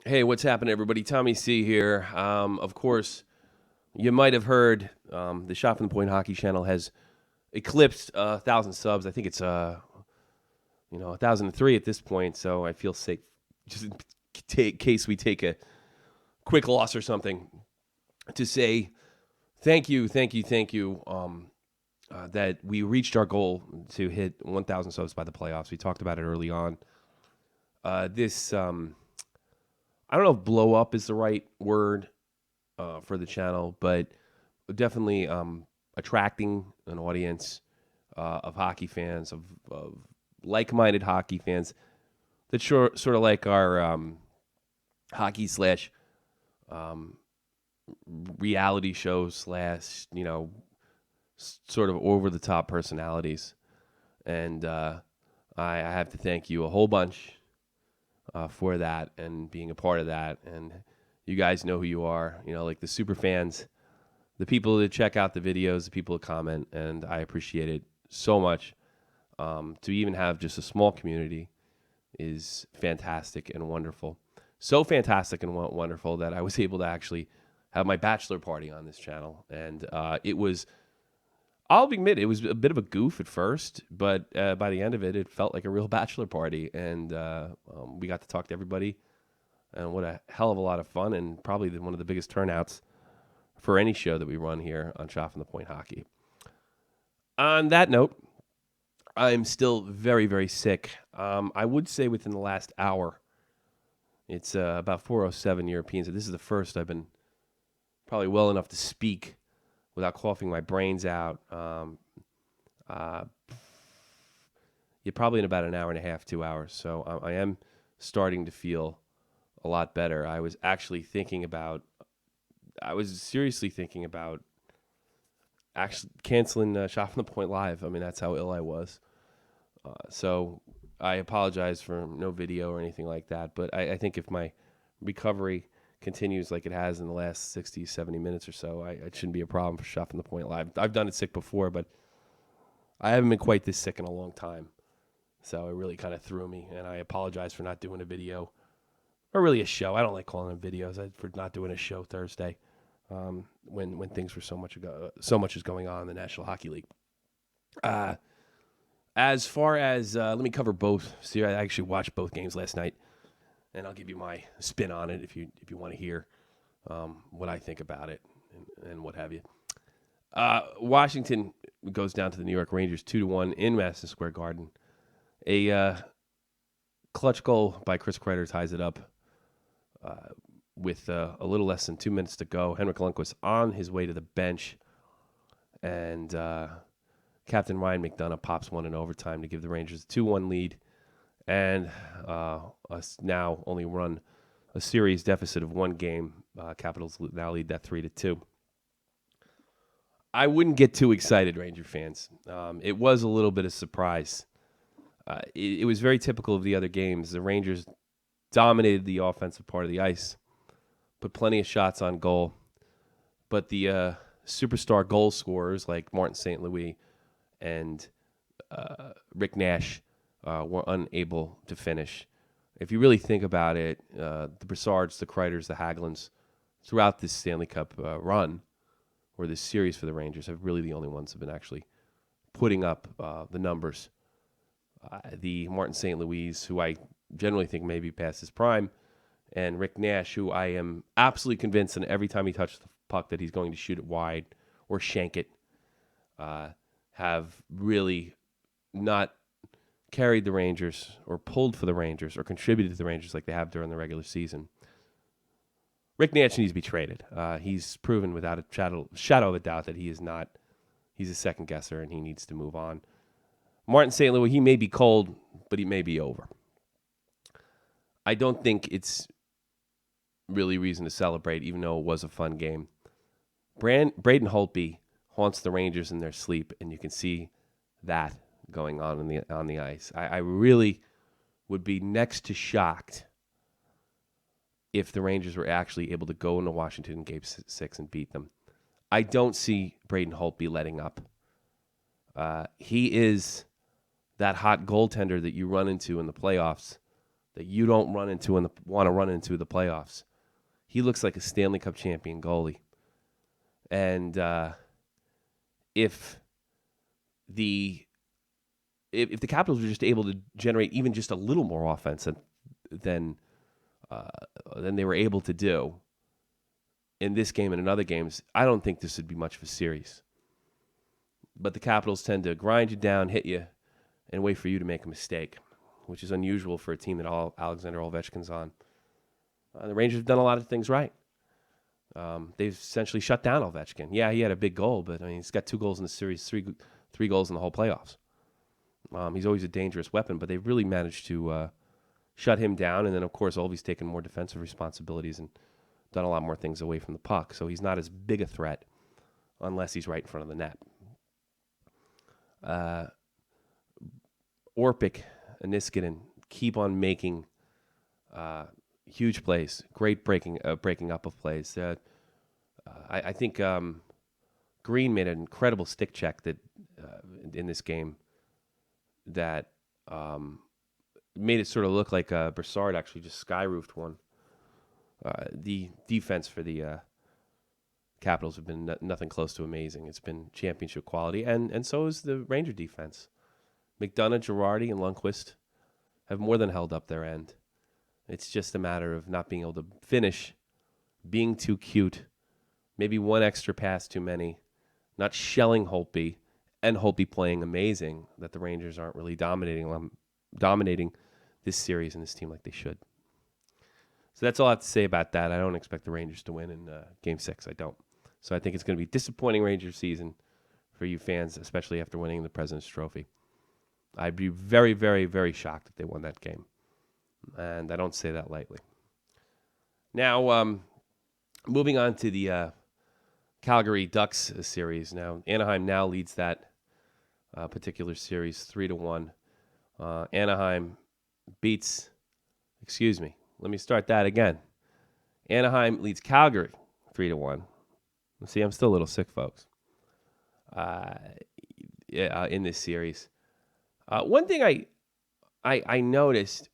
Hey, what's happening, everybody? Tommy C here. Of course, you might have heard the Shot from the Point Hockey channel has eclipsed 1,000 subs. I think it's 1,003 at this point. So I feel safe, just in case we take a quick loss or something, to say thank you, thank you, thank you. That we reached our goal to hit 1,000 subs by the playoffs. We talked about it early on. This I don't know if blow up is the right word for the channel, but definitely attracting an audience of hockey fans, of like-minded hockey fans that sort of like our hockey slash reality show slash, sort of over-the-top personalities. And I have to thank you a whole bunch for that and being a part of that. And you guys know who you are, like the super fans, the people that check out the videos, the people that comment, and I appreciate it so much. To even have just a small community is fantastic and wonderful. So fantastic and wonderful that I was able to actually have my bachelor party on this channel. And it was, I'll admit, it was a bit of a goof at first, but by the end of it, it felt like a real bachelor party. And we got to talk to everybody. And what a hell of a lot of fun, and probably one of the biggest turnouts for any show that we run here on Shot from the Point Hockey. On that note, I'm still very, very sick. I would say within the last hour, it's about 4:07 European. So this is the first I've been probably well enough to speak without coughing my brains out. You're probably in about an hour and a half, 2 hours. So I am starting to feel a lot better. I was seriously thinking about actually canceling Shot from the Point Live. I mean, that's how ill I was. So I apologize for no video or anything like that. But I think if my recovery continues like it has in the last 60, 70 minutes or so, it shouldn't be a problem for Shot from the Point Live. I've done it sick before, but I haven't been quite this sick in a long time. So it really kind of threw me, and I apologize for not doing a video. Or really a show. I don't like calling them videos. For not doing a show Thursday when things were so much is going on in the National Hockey League. As far as let me cover both. See, I actually watched both games last night, and I'll give you my spin on it if you want to hear what I think about it and what have you. Washington goes down to the New York Rangers 2-1 in Madison Square Garden. A clutch goal by Chris Kreider ties it up with a little less than 2 minutes to go. Henrik Lundqvist on his way to the bench, and Captain Ryan McDonough pops one in overtime to give the Rangers a 2-1 lead, and us now only run a series deficit of one game. Capitals now lead that 3-2. I wouldn't get too excited, Ranger fans. It was a little bit of surprise. It was very typical of the other games. The Rangers dominated the offensive part of the ice, put plenty of shots on goal, but the superstar goal scorers like Martin St. Louis and Rick Nash were unable to finish. If you really think about it, the Brassards, the Kreiders, the Hagelins, throughout this Stanley Cup run, or this series for the Rangers, have really the only ones who have been actually putting up the numbers. The Martin St. Louis, who I generally think may be past his prime, and Rick Nash, who I am absolutely convinced that every time he touches the puck that he's going to shoot it wide or shank it, have really not carried the Rangers or pulled for the Rangers or contributed to the Rangers like they have during the regular season. Rick Nash needs to be traded. He's proven without a shadow of a doubt that he is not. He's a second guesser, and he needs to move on. Martin St. Louis, he may be cold, but he may be over. I don't think it's really reason to celebrate, even though it was a fun game. Braden Holtby haunts the Rangers in their sleep, and you can see that going on the ice. I really would be next to shocked if the Rangers were actually able to go into Washington in Game 6 and beat them. I don't see Braden Holtby letting up. He is that hot goaltender that you run into in the playoffs that you don't want to run into the playoffs. He looks like a Stanley Cup champion goalie. And if the Capitals were just able to generate even just a little more offense than they were able to do in this game and in other games, I don't think this would be much of a series. But the Capitals tend to grind you down, hit you, and wait for you to make a mistake, which is unusual for a team that Alexander Ovechkin's on. The Rangers have done a lot of things right. They've essentially shut down Ovechkin. Yeah, he had a big goal, but I mean, he's got 2 goals in the series, three goals in the whole playoffs. He's always a dangerous weapon, but they've really managed to shut him down. And then, of course, Ovi's taken more defensive responsibilities and done a lot more things away from the puck. So he's not as big a threat unless he's right in front of the net. Orpik and Niskanen keep on making huge plays, great breaking up of plays. I think Green made an incredible stick check that in this game that made it sort of look like Brassard actually just sky-roofed one. The defense for the Capitals have been nothing close to amazing. It's been championship quality, and so is the Ranger defense. McDonough, Girardi, and Lundqvist have more than held up their end. It's just a matter of not being able to finish, being too cute, maybe one extra pass too many, not shelling Holtby, and Holtby playing amazing, that the Rangers aren't really dominating this series and this team like they should. So that's all I have to say about that. I don't expect the Rangers to win in Game 6. I don't. So I think it's going to be a disappointing Rangers season for you fans, especially after winning the President's Trophy. I'd be very, very, very shocked if they won that game. And I don't say that lightly. Now, moving on to the Calgary Ducks series. Now, Anaheim now leads that particular series 3-1. Anaheim beats, let me start that again. Anaheim leads Calgary 3-1. See, I'm still a little sick, folks. In this series, one thing I noticed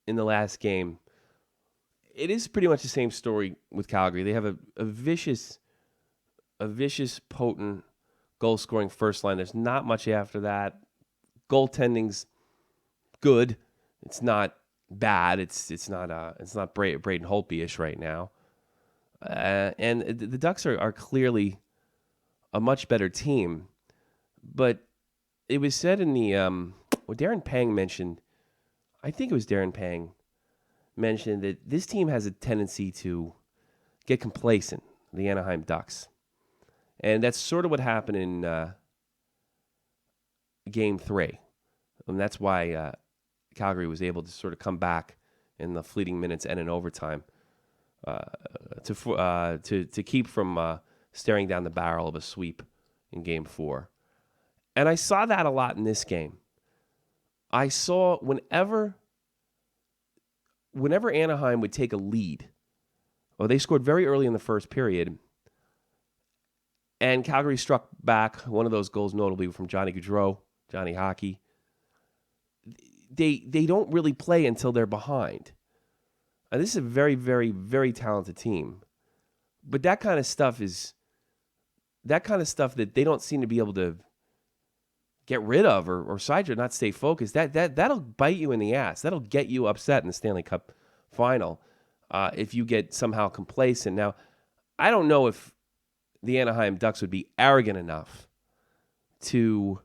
in the last game, it is pretty much the same story with Calgary. They have a vicious, potent goal-scoring first line. There's not much after that. Goaltending's good. It's not bad. It's not Braden Holtby-ish right now. And the Ducks are clearly a much better team. But it was said in the what Darren Pang mentioned, I think it was Darren Pang mentioned that this team has a tendency to get complacent, the Anaheim Ducks. And that's sort of what happened in Game 3. And that's why Calgary was able to sort of come back in the fleeting minutes and in overtime to keep from staring down the barrel of a sweep in Game 4. And I saw that a lot in this game. I saw whenever Anaheim would take a lead, or they scored very early in the first period, and Calgary struck back, one of those goals notably from Johnny Gaudreau, Johnny Hockey, they don't really play until they're behind. And this is a very, very, very talented team. But that kind of stuff that they don't seem to be able to get rid of or sidestep, not stay focused, that'll bite you in the ass. That'll get you upset in the Stanley Cup final if you get somehow complacent. Now, I don't know if the Anaheim Ducks would be arrogant enough to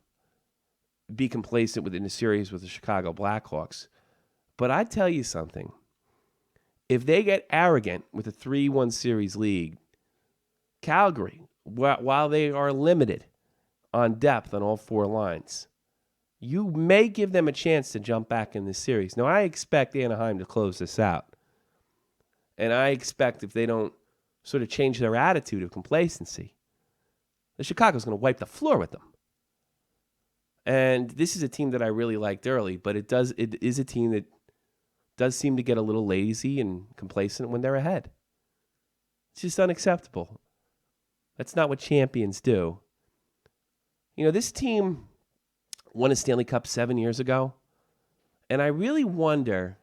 be complacent within the series with the Chicago Blackhawks. But I tell you something. If they get arrogant with a 3-1 series lead, Calgary, while they are limited on depth on all 4 lines, you may give them a chance to jump back in this series. Now, I expect Anaheim to close this out. And I expect if they don't sort of change their attitude of complacency, the Chicago's going to wipe the floor with them. And this is a team that I really liked early, but it is a team that does seem to get a little lazy and complacent when they're ahead. It's just unacceptable. That's not what champions do. You know, this team won a Stanley Cup 7 years ago, and I really wonder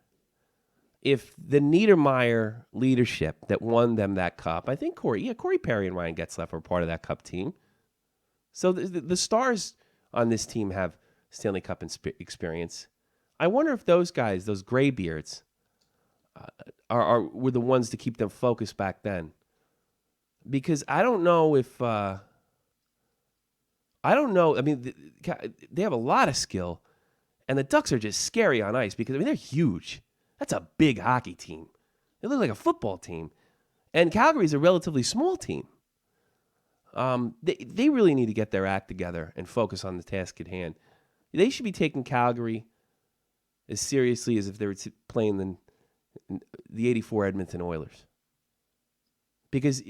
if the Niedermeyer leadership that won them that cup, I think Corey Perry and Ryan Getzlaff were part of that cup team. So the stars on this team have Stanley Cup experience. I wonder if those guys, those graybeards, were the ones to keep them focused back then. Because I don't know if I mean, they have a lot of skill, and the Ducks are just scary on ice because, I mean, they're huge. That's a big hockey team. They look like a football team. And Calgary's a relatively small team. They really need to get their act together and focus on the task at hand. They should be taking Calgary as seriously as if they were playing the 84 Edmonton Oilers. Because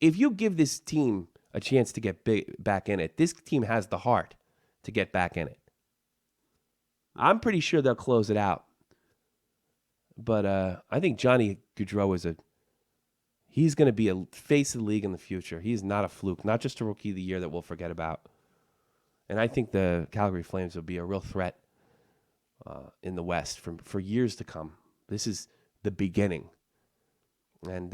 if you give this team a chance to get back in it, this team has the heart to get back in it. I'm pretty sure they'll close it out. But I think Johnny Gaudreau he's going to be a face of the league in the future. He's not a fluke, not just a rookie of the year that we'll forget about. And I think the Calgary Flames will be a real threat in the West for years to come. This is the beginning. And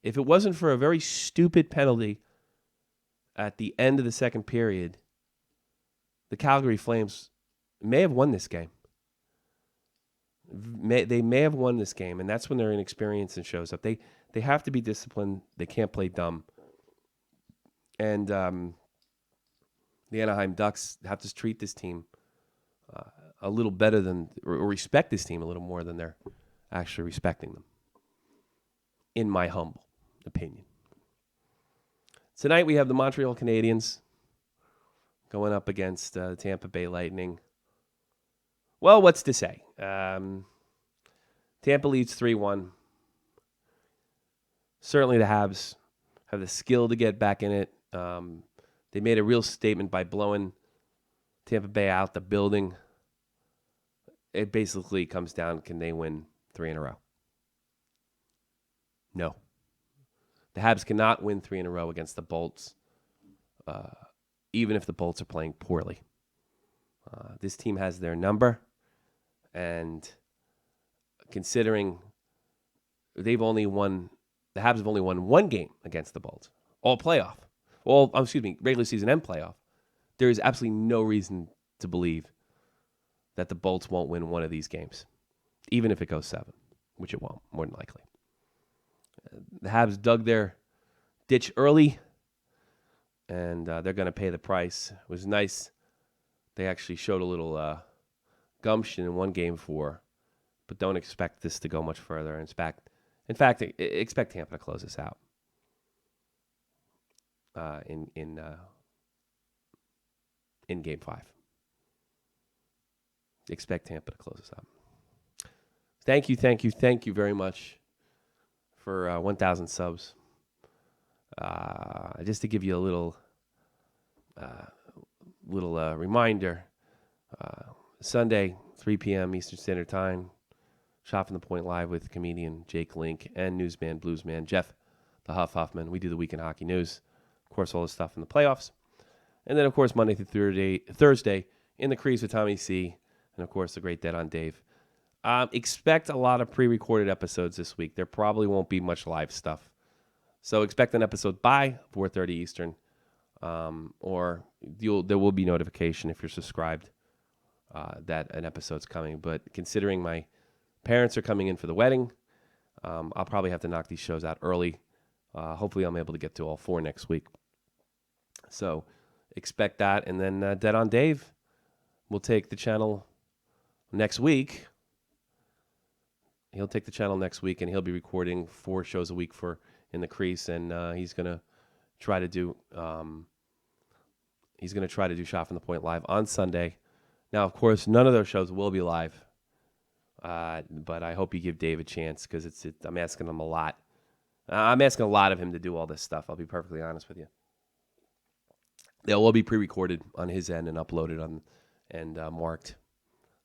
if it wasn't for a very stupid penalty at the end of the second period, the Calgary Flames may have won this game. They may have won this game, and that's when their inexperience shows up. They have to be disciplined. They can't play dumb. And the Anaheim Ducks have to treat this team a little better or respect this team a little more than they're actually respecting them, in my humble opinion. Tonight we have the Montreal Canadiens going up against the Tampa Bay Lightning. Well, what's to say? Tampa leads 3-1. Certainly the Habs have the skill to get back in it. They made a real statement by blowing Tampa Bay out the building. It basically comes down, can they win 3 in a row? No. The Habs cannot win 3 in a row against the Bolts, even if the Bolts are playing poorly. This team has their number, and considering the Habs have only won one game against the Bolts, regular season and playoff. There is absolutely no reason to believe that the Bolts won't win one of these games, even if it goes 7, which it won't, more than likely. The Habs dug their ditch early, and they're going to pay the price. It was nice. They actually showed a little gumption in one game 4, but don't expect this to go much further. In fact, expect Tampa to close this out in Game 5. Expect Tampa to close this out. Thank you very much for 1,000 subs. Just to give you a little reminder, Sunday, 3 p.m. Eastern Standard Time, Shot from the Point live with comedian Jake Link and newsman, bluesman Jeff the Huffman. We do the weekend hockey news. Of course, all the stuff in the playoffs. And then, of course, Monday through Thursday in the Crease with Tommy C. And, of course, the great Dead on Dave. Expect a lot of pre-recorded episodes this week. There probably won't be much live stuff. So expect an episode by 4:30 Eastern. Or there will be notification if you're subscribed that an episode's coming. But considering my parents are coming in for the wedding, I'll probably have to knock these shows out early. Hopefully I'm able to get to all 4 next week. So expect that. And then Dead on Dave will take the channel next week. He'll take the channel next week, and he'll be recording 4 shows a week in the Crease, and he's gonna try to do Shot from the Point live on Sunday. Now, of course, none of those shows will be live, but I hope you give Dave a chance because I'm asking him a lot. I'm asking a lot of him to do all this stuff. I'll be perfectly honest with you. They will be pre-recorded on his end and uploaded and marked,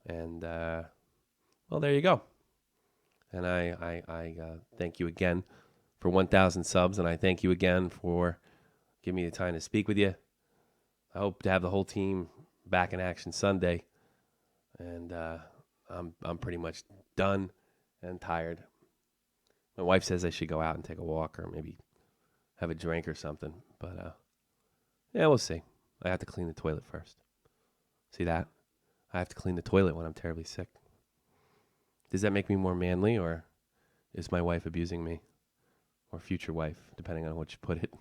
and well, there you go. And I thank you again for 1,000 subs, and I thank you again for giving me the time to speak with you. I hope to have the whole team back in action Sunday, and I'm pretty much done and tired. My wife says I should go out and take a walk or maybe have a drink or something. But, yeah, we'll see. I have to clean the toilet first. See that? I have to clean the toilet when I'm terribly sick. Does that make me more manly, or is my wife abusing me? Or future wife, depending on which you put it.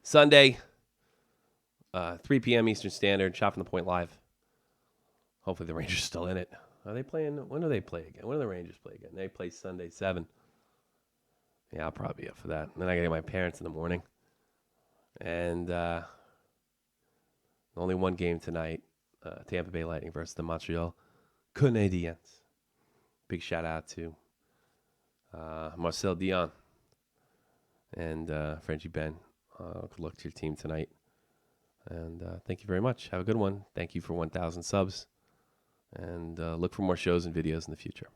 Sunday, 3 p.m. Eastern Standard, Shot from the Point live. Hopefully the Rangers are still in it. Are they playing? When do they play again? When do the Rangers play again? They play Sunday, 7. Yeah, I'll probably be up for that. And then I got to get my parents in the morning. And only one game tonight. Tampa Bay Lightning versus the Montreal Canadiens. Big shout out to Marcel Dion and Frenchie Ben. Good luck to your team tonight. And thank you very much. Have a good one. Thank you for 1,000 subs. And look for more shows and videos in the future.